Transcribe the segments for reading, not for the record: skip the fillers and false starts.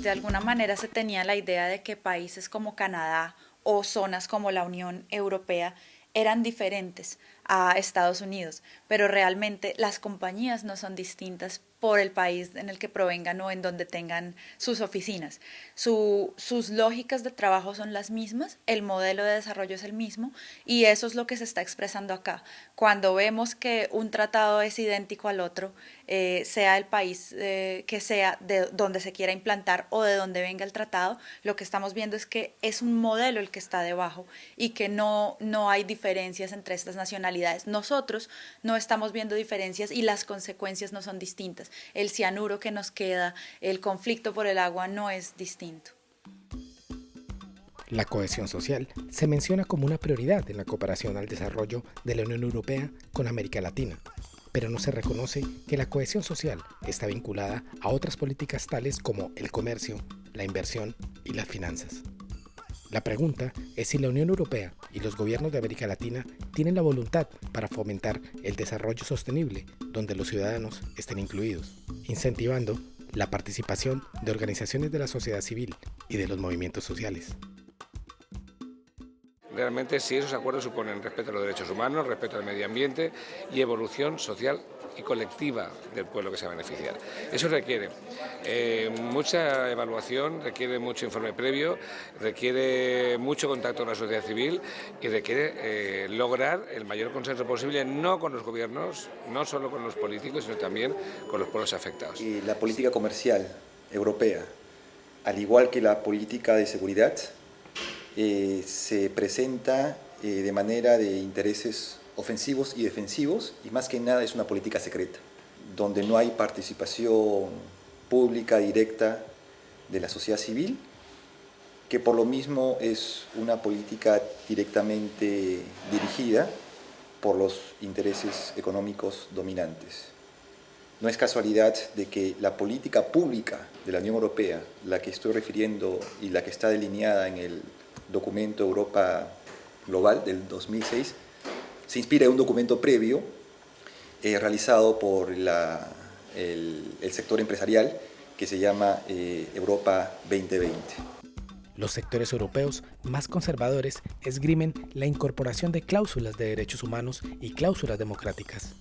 de alguna manera se tenía la idea de que países como Canadá o zonas como la Unión Europea eran diferentes a Estados Unidos, pero realmente las compañías no son distintas por el país en el que provengan o en donde tengan sus oficinas. Sus lógicas de trabajo son las mismas, el modelo de desarrollo es el mismo y eso es lo que se está expresando acá. Cuando vemos que un tratado es idéntico al otro, sea el país que sea de donde se quiera implantar o de donde venga el tratado, lo que estamos viendo es que es un modelo el que está debajo y que no hay diferencias entre estas nacionalidades. Nosotros no estamos viendo diferencias y las consecuencias no son distintas. El cianuro que nos queda, el conflicto por el agua no es distinto. La cohesión social se menciona como una prioridad en la cooperación al desarrollo de la Unión Europea con América Latina, pero no se reconoce que la cohesión social está vinculada a otras políticas tales como el comercio, la inversión y las finanzas. La pregunta es si la Unión Europea y los gobiernos de América Latina tienen la voluntad para fomentar el desarrollo sostenible donde los ciudadanos estén incluidos, incentivando la participación de organizaciones de la sociedad civil y de los movimientos sociales. Realmente, si esos acuerdos suponen respeto a los derechos humanos, respeto al medio ambiente y evolución social y colectiva del pueblo que se va a beneficiar. Eso requiere mucha evaluación, requiere mucho informe previo, requiere mucho contacto con la sociedad civil y requiere lograr el mayor consenso posible, no con los gobiernos, no solo con los políticos, sino también con los pueblos afectados. Y la política comercial europea, al igual que la política de seguridad, se presenta de manera de intereses ofensivos y defensivos, y más que nada es una política secreta, donde no hay participación pública directa de la sociedad civil, que por lo mismo es una política directamente dirigida por los intereses económicos dominantes. No es casualidad de que la política pública de la Unión Europea, la que estoy refiriendo y la que está delineada en el documento Europa Global del 2006, se inspira en un documento previo realizado por el sector empresarial que se llama Europa 2020. Los sectores europeos más conservadores esgrimen la incorporación de cláusulas de derechos humanos y cláusulas democráticas.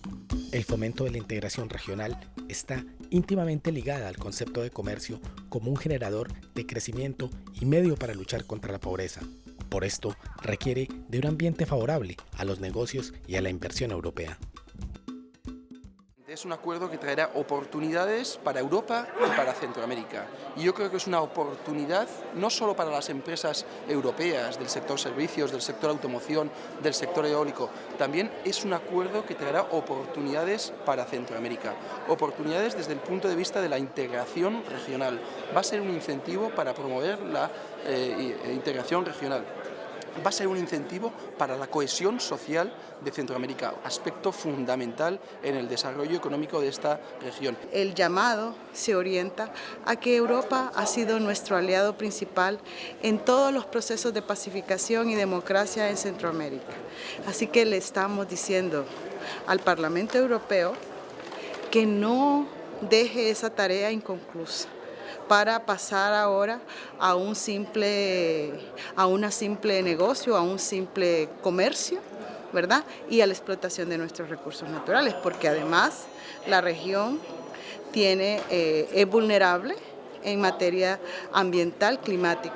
El fomento de la integración regional está íntimamente ligada al concepto de comercio como un generador de crecimiento y medio para luchar contra la pobreza. Por esto, requiere de un ambiente favorable a los negocios y a la inversión europea. Es un acuerdo que traerá oportunidades para Europa y para Centroamérica. Y yo creo que es una oportunidad no solo para las empresas europeas del sector servicios, del sector automoción, del sector eólico, también es un acuerdo que traerá oportunidades para Centroamérica. Oportunidades desde el punto de vista de la integración regional. Va a ser un incentivo para promover la integración regional. Va a ser un incentivo para la cohesión social de Centroamérica, aspecto fundamental en el desarrollo económico de esta región. El llamado se orienta a que Europa ha sido nuestro aliado principal en todos los procesos de pacificación y democracia en Centroamérica. Así que le estamos diciendo al Parlamento Europeo que no deje esa tarea inconclusa para pasar ahora a una simple negocio, a un simple comercio, ¿verdad? Y a la explotación de nuestros recursos naturales, porque además la región es vulnerable en materia ambiental, climática.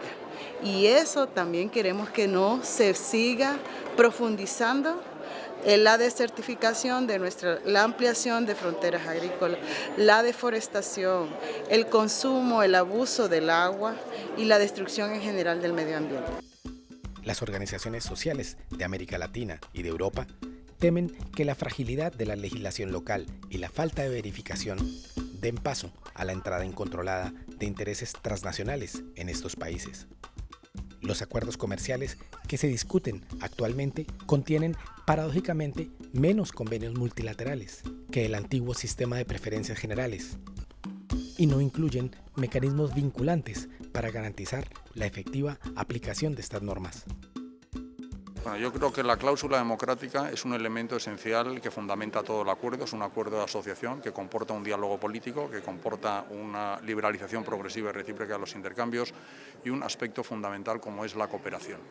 Y eso también queremos que no se siga profundizando en la desertificación de la ampliación de fronteras agrícolas, la deforestación, el consumo, el abuso del agua y la destrucción en general del medio ambiente. Las organizaciones sociales de América Latina y de Europa temen que la fragilidad de la legislación local y la falta de verificación den paso a la entrada incontrolada de intereses transnacionales en estos países. Los acuerdos comerciales que se discuten actualmente contienen, paradójicamente, menos convenios multilaterales que el antiguo sistema de preferencias generales y no incluyen mecanismos vinculantes para garantizar la efectiva aplicación de estas normas. Bueno, yo creo que la cláusula democrática es un elemento esencial que fundamenta todo el acuerdo. Es un acuerdo de asociación que comporta un diálogo político, que comporta una liberalización progresiva y recíproca de los intercambios y un aspecto fundamental como es la cooperación.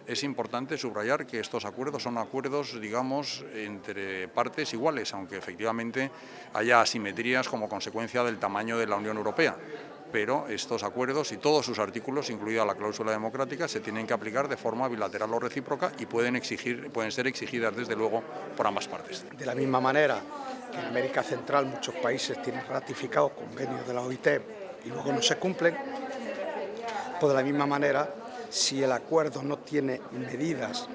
Es importante subrayar que estos acuerdos son acuerdos, digamos, entre partes iguales, aunque efectivamente haya asimetrías como consecuencia del tamaño de la Unión Europea. Pero estos acuerdos y todos sus artículos, incluida la cláusula democrática, se tienen que aplicar de forma bilateral o recíproca y pueden ser exigidas desde luego por ambas partes. De la misma manera que en América Central muchos países tienen ratificados convenios de la OIT y luego no se cumplen, pues de la misma manera, si el acuerdo no tiene medidas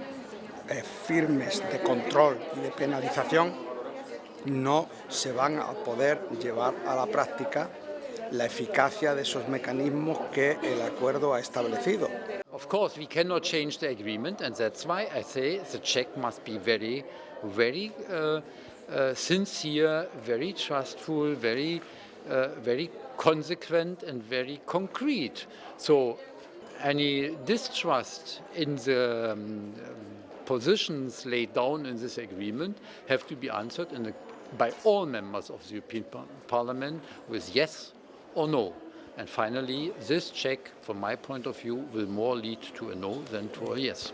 firmes de control y de penalización, no se van a poder llevar a la práctica la eficacia de esos mecanismos que el acuerdo ha establecido. Of course, we cannot change the agreement, and that's why I say the Czech must be very sincere, very trustful, very consequent, and very concrete. So, any distrust in the positions laid down in this agreement have to be answered by all members of the European Parliament with yes or no. And finally, this check, from my point of view, will more lead to a no than to a yes.